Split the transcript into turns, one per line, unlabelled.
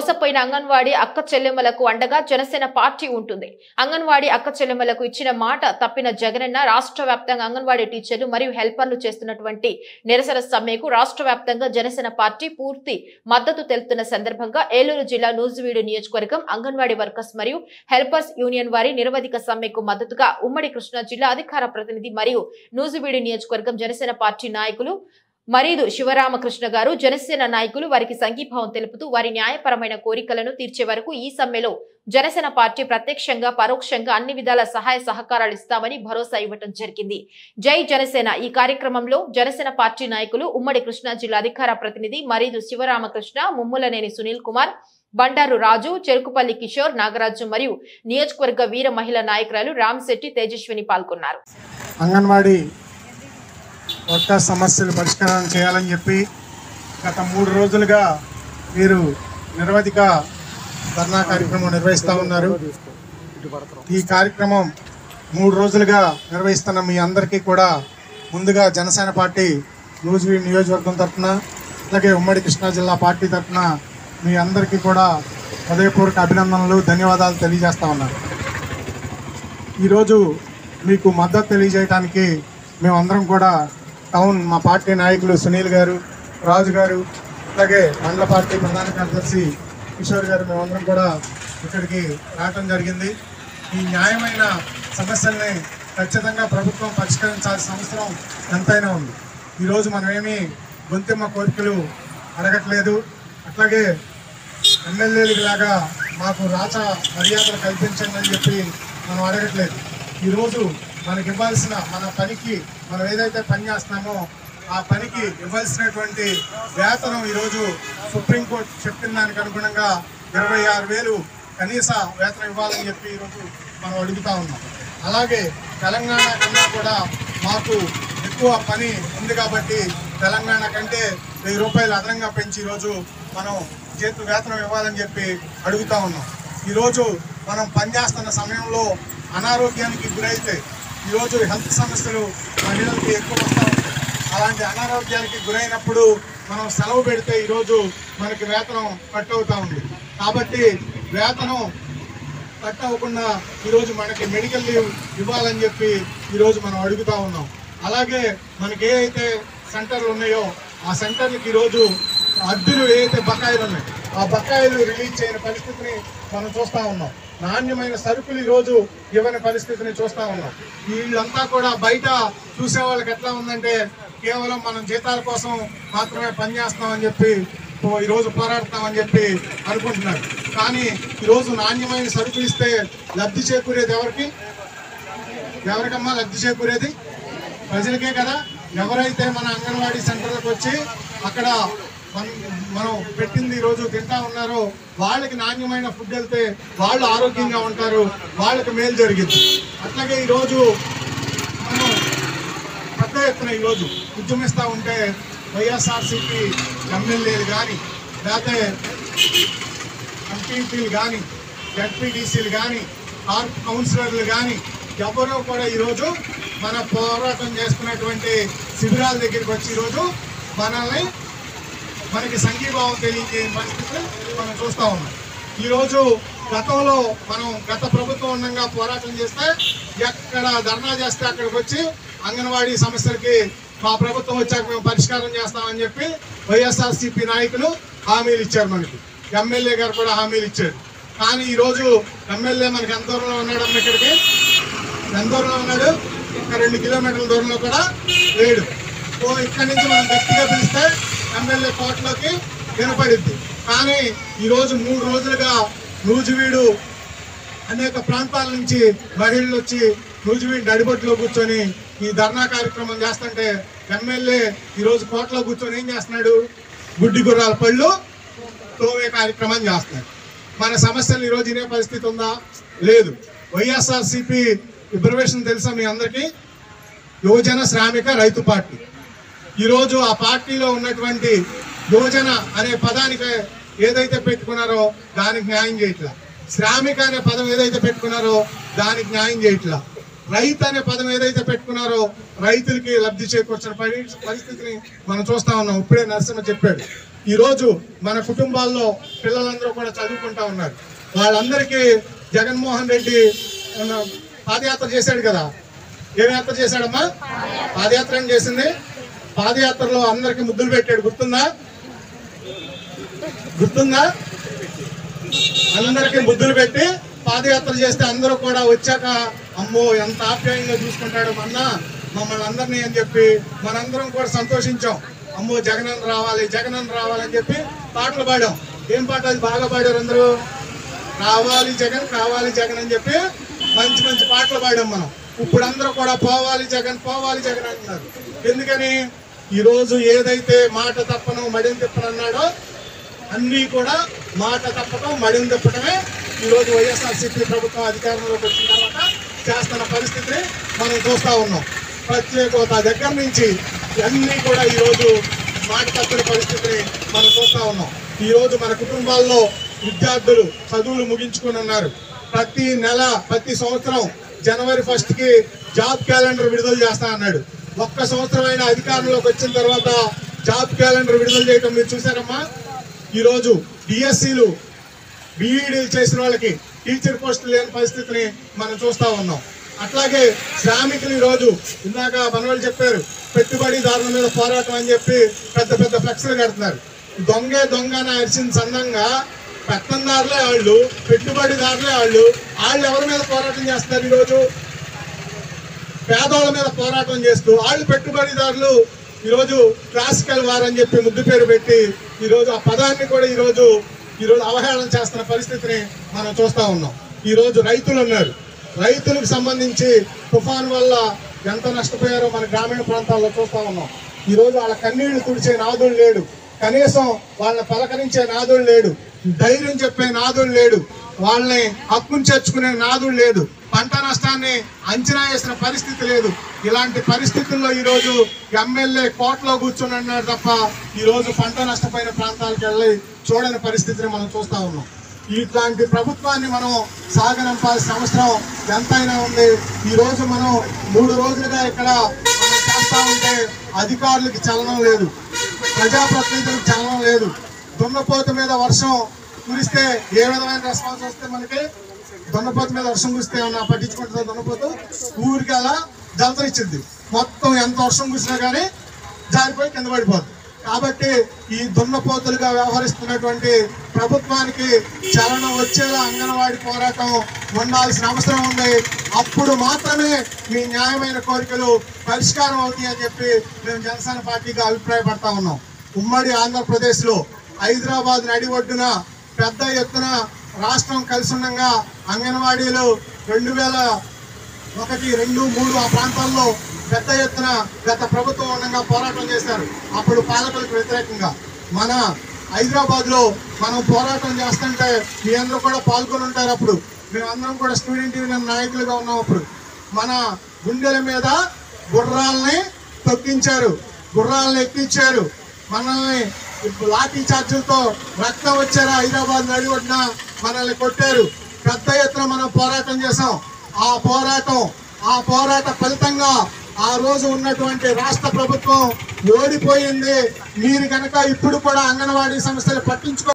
మోసపోయిన అంగన్వాడీ అక్క చెల్లెమ్మలకు అండగా జనసేన పార్టీ ఉంటుంది. అంగన్వాడీ అక్క చెల్లెమ్మలకు ఇచ్చిన మాట తప్పిన జగనన్న రాష్ట్ర వ్యాప్తంగా అంగన్వాడీ టీచర్లు మరియు హెల్పర్లు చేస్తున్నటువంటి నిరసన సమ్మెకు రాష్ట్ర వ్యాప్తంగా జనసేన పార్టీ పూర్తి మద్దతు తెలుపుతున్న సందర్భంగా ఏలూరు జిల్లా నూజివీడు నియోజకవర్గం అంగన్వాడీ వర్కర్స్ మరియు హెల్పర్స్ యూనియన్ వారి నిరవధిక సమ్మెకు మద్దతుగా ఉమ్మడి కృష్ణా జిల్లా అధికార ప్రతినిధి మరియు నూజివీడు నియోజకవర్గం జనసేన పార్టీ నాయకులు మరీదు శివరామకృష్ణ గారు జనసేన నాయకులు వారికి సంఘీభావం తెలుపుతూ వారి న్యాయపరమైన కోరికలను తీర్చే వరకు ఈ సమ్మెలో జనసేన పార్టీ ప్రత్యక్షంగా పరోక్షంగా అన్ని విధాల సహాయ సహకారాలు ఇస్తామని భరోసా ఇవ్వడం జరిగింది. జై జనసేన. ఈ కార్యక్రమంలో జనసేన పార్టీ నాయకులు ఉమ్మడి కృష్ణా జిల్లా అధికార ప్రతినిధి మరీదు శివరామకృష్ణ, ముమ్ములనేని సునీల్ కుమార్, బండారు రాజు, చెరుకుపల్లి కిషోర్, నాగరాజు మరియు నియోజకవర్గ వీర మహిళా నాయకురాలు రామశెట్టి తేజస్విని పాల్గొన్నారు.
అంగన్వాడీ వర్కర్స్ సమస్యలు పరిష్కారం చేయాలని చెప్పి గత 3 రోజులుగా మీరు నిరవధిక ధర్నా కార్యక్రమం నిర్వహిస్తూ ఉన్నారు. ఈ కార్యక్రమం 3 రోజులుగా నిర్వహిస్తున్న మీ అందరికీ కూడా ముందుగా జనసేన పార్టీ నూజివీడు నియోజకవర్గం తరఫున అలాగే ఉమ్మడి కృష్ణా జిల్లా పార్టీ తరఫున మీ అందరికీ కూడా హృదయపూర్వక అభినందనలు, ధన్యవాదాలు తెలియజేస్తూ ఉన్నారు. ఈరోజు మీకు మద్దతు తెలియజేయడానికి మేమందరం కూడా టౌన్ మా పార్టీ నాయకులు సునీల్ గారు, రాజు గారు, అలాగే మండల పార్టీ ప్రధాన కార్యదర్శి కిషోర్ గారు మేమందరం కూడా ఇక్కడికి రావడం జరిగింది. ఈ న్యాయమైన సమస్యల్ని ఖచ్చితంగా ప్రభుత్వం పరిష్కరించాల్సిన అవసరం ఎంతైనా ఉంది. ఈరోజు మనమేమి గొంతెమ్మ కోరికలు అడగట్లేదు, అట్లాగే ఎమ్మెల్యేలకు లాగా మాకు రాచ మర్యాదలు కల్పించండి అని చెప్పి మనం అడగట్లేదు. ఈరోజు మనకి ఇవ్వాల్సిన మన పనికి మనం ఏదైతే పని చేస్తున్నామో ఆ పనికి ఇవ్వాల్సినటువంటి వేతనం ఈరోజు సుప్రీంకోర్టు చెప్పిన దానికి అనుగుణంగా 26,000 కనీస వేతనం ఇవ్వాలని చెప్పి ఈరోజు మనం అడుగుతూ ఉన్నాం. అలాగే తెలంగాణ కన్నా కూడా మాకు ఎక్కువ పని ఉంది కాబట్టి తెలంగాణ కంటే 1000 రూపాయలు అదనంగా పెంచి ఈరోజు మనం చేతు వేతనం ఇవ్వాలని చెప్పి అడుగుతూ ఉన్నాం. ఈరోజు మనం పనిచేస్తున్న సమయంలో అనారోగ్యానికి గురైతే ఈరోజు హెల్త్ సమస్యలు మహిళలకి ఎక్కువ వస్తూ ఉంటాయి. అలాంటి అనారోగ్యానికి గురైనప్పుడు మనం సెలవు పెడితే ఈరోజు మనకి వేతనం కట్ అవుతూ ఉంది. కాబట్టి వేతనం కట్ అవ్వకుండా ఈరోజు మనకి మెడికల్ లీవ్ ఇవ్వాలని చెప్పి ఈరోజు మనం అడుగుతూ ఉన్నాం. అలాగే మనకి ఏవైతే సెంటర్లు ఉన్నాయో ఆ సెంటర్లకి ఈరోజు అద్దెలు ఏవైతే బకాయిలు ఉన్నాయో ఆ బకాయిలు రిలీజ్ చేయని పరిస్థితిని మనం చూస్తూ ఉన్నాం. నాణ్యమైన సరుకులు ఈరోజు ఇవ్వని పరిస్థితిని చూస్తూ ఉన్నాం. వీళ్ళంతా కూడా బయట చూసే వాళ్ళకి ఎట్లా ఉందంటే కేవలం మనం జీతాల కోసం మాత్రమే పనిచేస్తామని చెప్పి ఈరోజు పోరాడతామని చెప్పి అనుకుంటున్నారు. కానీ ఈరోజు నాణ్యమైన సరుకులు ఇస్తే లబ్ధి చేకూరేది ఎవరికమ్మా లబ్ధి చేకూరేది? ప్రజలకే కదా. ఎవరైతే మన అంగన్వాడీ సెంటర్లకు వచ్చి అక్కడ మనం పెట్టింది ఈరోజు తింటా ఉన్నారో వాళ్ళకి నాణ్యమైన ఫుడ్ వెళ్తే వాళ్ళు ఆరోగ్యంగా ఉంటారు, వాళ్ళకి మేలు జరిగింది. అట్లాగే ఈరోజు మనం పెద్ద ఎత్తున ఈరోజు ఉద్యమిస్తూ ఉంటే వైఎస్ఆర్సీపీ ఎమ్మెల్యేలు కానీ లేకపోతే ఎంపీపీలు కానీ జడ్పీటీసీలు కానీ కౌన్సిలర్లు కానీ ఎవరో కూడా ఈరోజు మన పోరాటం చేసుకున్నటువంటి శిబిరాల దగ్గరికి వచ్చి ఈరోజు మనకి సంఘీభావం తెలియజే పరిస్థితులు మనం చూస్తూ ఉన్నాం. ఈరోజు గతంలో మనం గత ప్రభుత్వం ఉండగా పోరాటం చేస్తే ఎక్కడ ధర్నా చేస్తే అక్కడికి వచ్చి అంగన్వాడీ సమస్యలకి మా ప్రభుత్వం వచ్చాక మేము పరిష్కారం చేస్తామని చెప్పి వైఎస్ఆర్సీపీ నాయకులు హామీలు ఇచ్చారు. మనకి ఎమ్మెల్యే గారు కూడా హామీలు ఇచ్చారు. కానీ ఈరోజు ఎమ్మెల్యే మనకి ఎంత దూరంలో ఉన్నాడమ్మ, ఇక్కడికి ఎంత దూరంలో ఉన్నాడు? ఇంకా 2 కిలోమీటర్ల దూరంలో కూడా లేడు. ఇక్కడి నుంచి మనం గట్టిగా పిలిస్తే ఎమ్మెల్యే కోటలోకి వినపడింది. కానీ ఈరోజు 3 రోజులుగా నూజివీడు అనేక ప్రాంతాల నుంచి మహిళలు వచ్చి నూజివీడు నడిబొట్టులో కూర్చొని ఈ ధర్నా కార్యక్రమం చేస్తుంటే ఎమ్మెల్యే ఈరోజు కోటలో కూర్చొని ఏం చేస్తున్నాడు? గుడ్డి గుర్రాల పళ్ళు తోవే కార్యక్రమం చేస్తున్నాడు. మన సమస్యలు ఈరోజు వినే పరిస్థితి ఉందా? లేదు. వైఎస్ఆర్సీపీ విబ్రవేషన్ తెలుసా మీ అందరికీ? యువజన శ్రామిక రైతు పార్టీ. ఈరోజు ఆ పార్టీలో ఉన్నటువంటి యువజన అనే పదానికి ఏదైతే పెట్టుకున్నారో దానికి న్యాయం చేయట్లా. శ్రామిక అనే పదం ఏదైతే పెట్టుకున్నారో దానికి న్యాయం చేయట్లా. రైతు అనే పదం ఏదైతే పెట్టుకున్నారో రైతులకి లబ్ధి చేకూర్చిన పరిస్థితిని మనం చూస్తా ఉన్నాం. ఇప్పుడే నరసింహ చెప్పాడు, ఈరోజు మన కుటుంబాల్లో పిల్లలందరూ కూడా చదువుకుంటా ఉన్నారు. వాళ్ళందరికీ జగన్మోహన్ రెడ్డి పాదయాత్ర చేశాడు కదా. ఏం యాత్ర చేశాడమ్మా? పాదయాత్ర ఏం చేసింది? పాదయాత్రలో అందరికి ముద్దులు పెట్టాడు. గుర్తుందా? అందరికి ముద్దులు పెట్టి పాదయాత్ర చేస్తే అందరూ కూడా వచ్చాక అమ్మో ఎంత ఆప్యాయంగా చూసుకుంటాడు మమ్మల్ని అందరినీ అని చెప్పి మనందరం కూడా సంతోషించాం. అమ్మో జగనన్న రావాలి అని చెప్పి పాటలు పాడాం. ఏం పాట అది బాగా పాడారు అందరూ? రావాలి జగన్ అని చెప్పి మంచి మంచి పాటలు పాడాం మనం. ఇప్పుడు అందరూ కూడా పోవాలి జగన్ అంటున్నారు. ఎందుకని? ఈరోజు ఏదైతే మాట తప్పను మడిని తిప్పను అన్నాడో అన్నీ కూడా మాట తప్పడం మడిని తిప్పడమే ఈరోజు వైఎస్ఆర్సీపీ ప్రభుత్వం అధికారంలోకి వచ్చిన తర్వాత చేస్తున్న పరిస్థితిని మనం చూస్తూ ఉన్నాం. ప్రత్యేక హోదా దగ్గర నుంచి అన్నీ కూడా ఈరోజు మాట తప్పని పరిస్థితిని మనం చూస్తూ ఉన్నాం. ఈరోజు మన కుటుంబాల్లో విద్యార్థులు చదువులు ముగించుకుని ఉన్నారు. ప్రతి నెల ప్రతి సంవత్సరం జనవరి 1కి జాబ్ క్యాలెండర్ విడుదల చేస్తా అన్నాడు. ఒక్క సంవత్సరమైన అధికారంలోకి వచ్చిన తర్వాత జాబ్ క్యాలెండర్ విడుదల చేయడం మీరు చూసారమ్మా. ఈరోజు డిఎస్సీలు బీఈడీలు చేసిన వాళ్ళకి టీచర్ పోస్టులు లేని పరిస్థితిని మనం చూస్తూ ఉన్నాం. అట్లాగే శ్రామికులు ఈరోజు ఇందాక మనవాళ్ళు చెప్పారు పెట్టుబడిదారుల మీద పోరాటం అని చెప్పి పెద్ద పెద్ద ఫ్లెక్స్లు కడుతున్నారు. దొంగ అని అరిచిన సందంగా పెత్తందారులే వాళ్ళు, పెట్టుబడిదారులే వాళ్ళు ఎవరి మీద పోరాటం చేస్తున్నారు? ఈరోజు పేదోళ్ళ మీద పోరాటం చేస్తూ వాళ్ళు పెట్టుబడిదారులు ఈరోజు క్లాసికల్ వార్ అని చెప్పి ముద్దు పేరు పెట్టి ఈరోజు ఆ పదాన్ని కూడా ఈరోజు అవహేళన చేస్తున్న పరిస్థితిని మనం చూస్తూ ఉన్నాం. ఈరోజు రైతులు ఉన్నారు. రైతులకు సంబంధించి తుఫాను వల్ల ఎంత నష్టపోయారో మన గ్రామీణ ప్రాంతాల్లో చూస్తూ ఉన్నాం. ఈరోజు వాళ్ళ కన్నీళ్లు తుడిచే నాదుడు లేడు, కనీసం వాళ్ళని పలకరించే నాదుడు లేడు, ధైర్యం చెప్పే నాదుడు లేడు, వాళ్ళని హక్కును చేర్చుకునే నాదుడు లేదు, పంట నష్టాన్ని అంచనా వేసిన పరిస్థితి లేదు. ఇలాంటి పరిస్థితుల్లో ఈరోజు ఎమ్మెల్యే కోటలో కూర్చొని అన్నాడు తప్ప ఈరోజు పంట నష్టపోయిన ప్రాంతాలకు వెళ్ళి చూడని పరిస్థితిని మనం చూస్తూ ఉన్నాం. ఇట్లాంటి ప్రభుత్వాన్ని మనం సాగనంపాల్సిన అవసరం ఎంతైనా ఉంది. ఈరోజు మనం 3 రోజులుగా ఇక్కడ మనం చేస్తూ ఉంటే అధికారులకి చలనం లేదు, ప్రజాప్రతినిధులకు చలనం లేదు. దున్నపోతు మీద వర్షం కురిస్తే ఏ విధమైన రెస్పాన్స్ వస్తే మనకి? దున్నపోతు మీద వర్షం కురిస్తే ఏమన్నా పట్టించుకుంటుందో? దున్నపోతు ఊరికి అలా జలతరిచ్చింది. మొత్తం ఎంత వర్షం కురిసినా కానీ జారిపోయి కింద పడిపోతుంది. కాబట్టి ఈ దున్నపోతులుగా వ్యవహరిస్తున్నటువంటి ప్రభుత్వానికి చలనం వచ్చేలా అంగన్వాడీ పోరాటం ఉండాల్సిన అవసరం ఉంది. అప్పుడు మాత్రమే మీ న్యాయమైన కోరికలు పరిష్కారం అవుతాయి అని చెప్పి మేము జనసేన పార్టీగా అభిప్రాయపడతా ఉన్నాం. ఉమ్మడి ఆంధ్రప్రదేశ్లో హైదరాబాద్ నడి ఒడ్డున పెద్ద ఎత్తున రాష్ట్రం కలిసి ఉండగా అంగన్వాడీలు 2001, 2, 3 ఆ ప్రాంతాల్లో పెద్ద ఎత్తున గత ప్రభుత్వం ఉండగా పోరాటం చేశారు. అప్పుడు పాలకులకు వ్యతిరేకంగా మన హైదరాబాద్లో మనం పోరాటం చేస్తుంటే మీ అందరూ కూడా పాల్గొని ఉంటారు. అప్పుడు మేమందరం కూడా స్టూడెంట్ యూనియన్ నాయకులుగా ఉన్నాం. అప్పుడు మన గుండెల మీద గుర్రాలని తొక్కించారు, గుర్రాలను ఎక్కించారు, మనల్ని లాఠీ చార్జీలతో రక్తం వచ్చారు. హైదరాబాద్ నడి ఒడ్డున మనల్ని కొట్టారు. పెద్ద ఎత్తున మనం పోరాటం చేసాం. ఆ పోరాట ఫలితంగా ఆ రోజు ఉన్నటువంటి రాష్ట్ర ప్రభుత్వం ఓడిపోయింది. మీరు కనుక ఇప్పుడు కూడా అంగన్వాడీ సమస్యలు పట్టించుకో